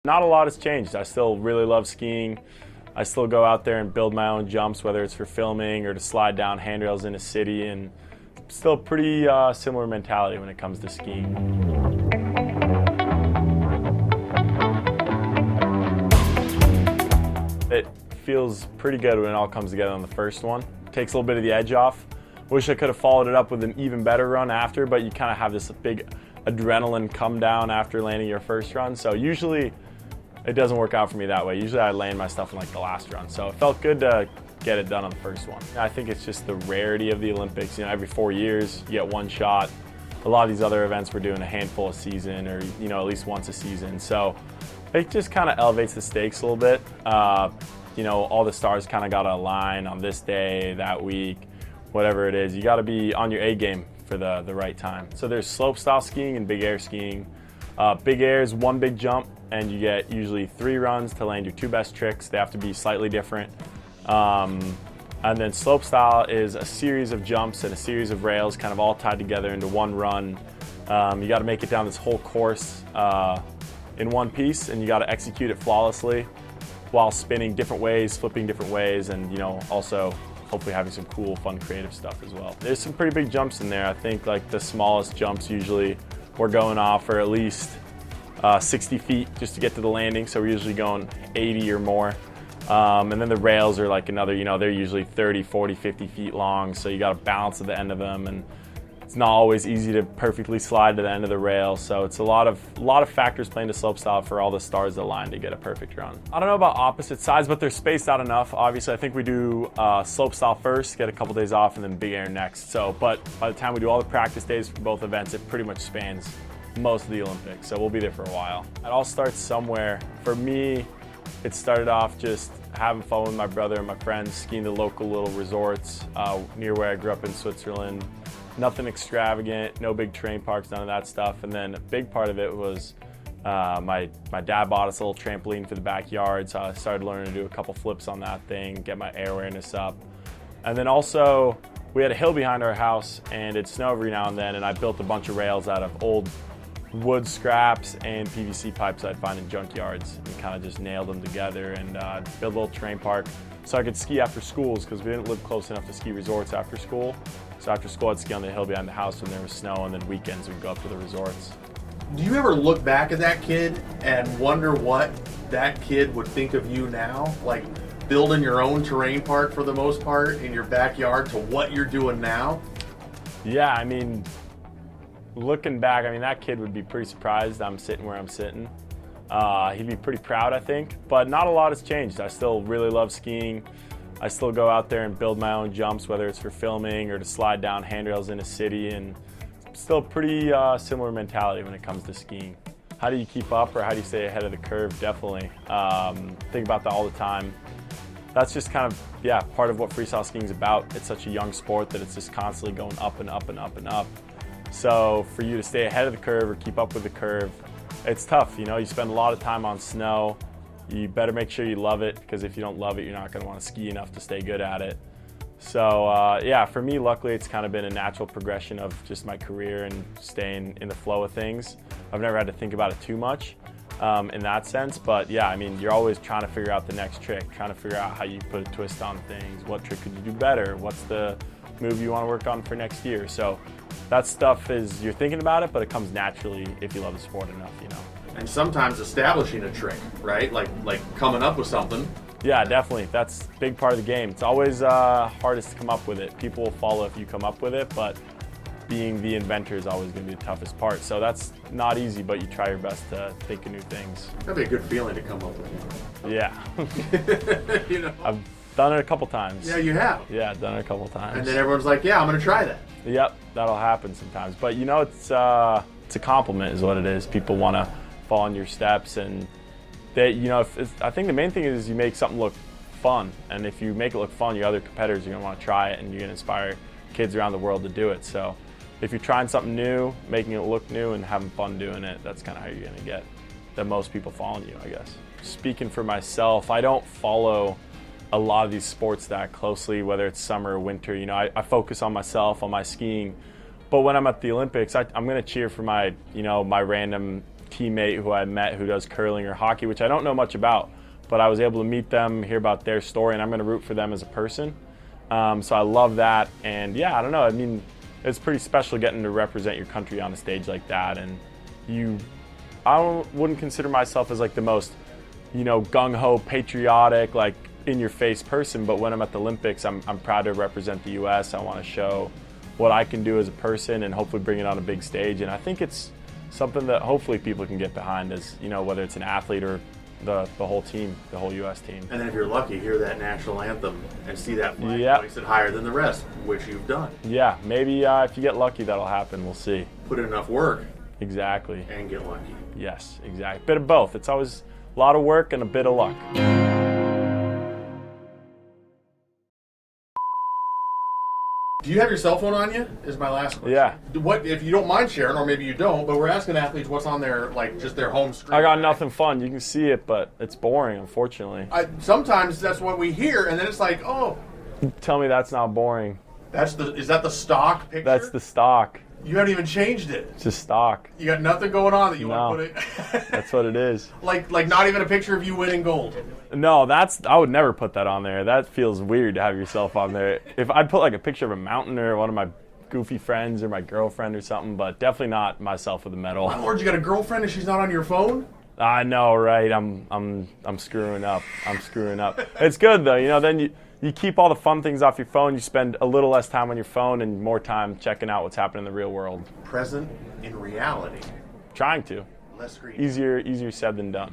Not a lot has changed. I still really love skiing. I still go out there and build my own jumps, whether it's for filming or to slide down handrails in a city, and still pretty similar mentality when it comes to skiing. It feels pretty good when it all comes together on the first one. Takes a little bit of the edge off. Wish I could have followed it up with an even better run after, but you kind of have this big adrenaline come down after landing your first run. So usually it doesn't work out for me that way. Usually I land my stuff in like the last run. So it felt good to get it done on the first one. I think it's just the rarity of the Olympics. You know, every 4 years you get one shot. A lot of these other events we're doing a handful a season, or at least once a season. So it just kind of elevates the stakes a little bit. All the stars kind of got to align on this day, that week, whatever it is. You got to be on your A game for the right time. So there's slopestyle skiing and big air skiing. Big air is one big jump, and you get usually 3 runs to land your 2 best tricks. They have to be slightly different. And then slopestyle is a series of jumps and a series of rails kind of all tied together into one run. You got to make it down this whole course in one piece, and you got to execute it flawlessly while spinning different ways, flipping different ways, and also hopefully having some cool, fun, creative stuff as well. There's some pretty big jumps in there. I think like the smallest jumps usually we're going off are at least 60 feet just to get to the landing, so we're usually going 80 or more. And then the rails are like another, they're usually 30, 40, 50 feet long, so you got to balance at the end of them, and it's not always easy to perfectly slide to the end of the rail, so it's a lot of factors playing to slopestyle for all the stars to align to get a perfect run. I don't know about opposite sides, but they're spaced out enough. Obviously, I think we do slopestyle first, get a couple days off, and then big air next. But by the time we do all the practice days for both events, it pretty much spans most of the Olympics, so we'll be there for a while. It all starts somewhere. For me, it started off just having fun with my brother and my friends, skiing the local little resorts near where I grew up in Switzerland. Nothing extravagant, no big terrain parks, none of that stuff. And then a big part of it was my dad bought us a little trampoline for the backyard, so I started learning to do a couple flips on that thing, get my air awareness up. And then also, we had a hill behind our house, and it'd snow every now and then, and I built a bunch of rails out of old wood scraps and PVC pipes I'd find in junkyards, and kind of just nailed them together and built a little terrain park so I could ski after schools, because we didn't live close enough to ski resorts after school. So after school I'd ski on the hill behind the house when there was snow, and then weekends we'd go up to the resorts. Do you ever look back at that kid and wonder what that kid would think of you now? Like building your own terrain park for the most part in your backyard to what you're doing now? Yeah, I mean, looking back, that kid would be pretty surprised I'm sitting where I'm sitting. He'd be pretty proud, I think, but not a lot has changed. I still really love skiing. I still go out there and build my own jumps, whether it's for filming or to slide down handrails in a city, and still pretty similar mentality when it comes to skiing. How do you keep up, or how do you stay ahead of the curve? Definitely. Think about that all the time. That's just kind of, part of what freestyle skiing is about. It's such a young sport that it's just constantly going up and up and up and up. So for you to stay ahead of the curve or keep up with the curve, it's tough. You spend a lot of time on snow. You better make sure you love it, because if you don't love it, you're not going to want to ski enough to stay good at it. So for me, luckily, it's kind of been a natural progression of just my career and staying in the flow of things. I've never had to think about it too much in that sense, but you're always trying to figure out the next trick, trying to figure out how you put a twist on things. What trick could you do better? What's the move you want to work on for next year? So that stuff is, you're thinking about it, but it comes naturally if you love the sport enough, And sometimes establishing a trick, right? Like coming up with something. Yeah, definitely. That's a big part of the game. It's always hardest to come up with it. People will follow if you come up with it, but being the inventor is always going to be the toughest part. So that's not easy, but you try your best to think of new things. That'd be a good feeling to come up with one. Yeah. I've done it a couple times. Yeah, you have. Yeah, I've done it a couple times. And then everyone's like, yeah, I'm going to try that. Yep, that'll happen sometimes. But it's a compliment is what it is. People want to follow in your steps, and I think the main thing is you make something look fun, and if you make it look fun, your other competitors are going to want to try it, and you're going to inspire kids around the world to do it. So if you're trying something new, making it look new and having fun doing it, that's kind of how you're going to get the most people following you, I guess. Speaking for myself, I don't follow a lot of these sports that closely, whether it's summer or winter. I focus on myself, on my skiing, but when I'm at the Olympics, I'm going to cheer for my random teammate who I met who does curling or hockey, which I don't know much about, but I was able to meet them, hear about their story, and I'm going to root for them as a person. So I love that, and yeah, I don't know. I mean, it's pretty special getting to represent your country on a stage like that, and wouldn't consider myself as like the most, gung-ho, patriotic, like in-your-face person, but when I'm at the Olympics, I'm proud to represent the U.S. I want to show what I can do as a person and hopefully bring it on a big stage, and I think it's something that hopefully people can get behind as, whether it's an athlete or the whole team, the whole U.S. team. And then if you're lucky, hear that national anthem and see that flag hoisted higher than the rest, which you've done. Yeah, maybe if you get lucky, that'll happen. We'll see. Put in enough work. Exactly. And get lucky. Yes, exactly. Bit of both. It's always a lot of work and a bit of luck. Do you have your cell phone on you? Is my last question. Yeah. What, if you don't mind sharing, or maybe you don't, but we're asking athletes what's on their, like, just their home screen. I got nothing fun. You can see it, but it's boring, unfortunately. Sometimes that's what we hear, and then it's like, oh. Tell me that's not boring. Is that the stock picture? That's the stock. You haven't even changed it. It's just stock. You got nothing going on that you want to put it. That's what it is. Like not even a picture of you winning gold. No, I would never put that on there. That feels weird to have yourself on there. If I'd put like a picture of a mountain or one of my goofy friends or my girlfriend or something, but definitely not myself with a medal. My Lord, you got a girlfriend and she's not on your phone? I know, right? I'm screwing up. It's good though, then you keep all the fun things off your phone. You spend a little less time on your phone and more time checking out what's happening in the real world. Present in reality. Trying to. Less screen. Easier said than done.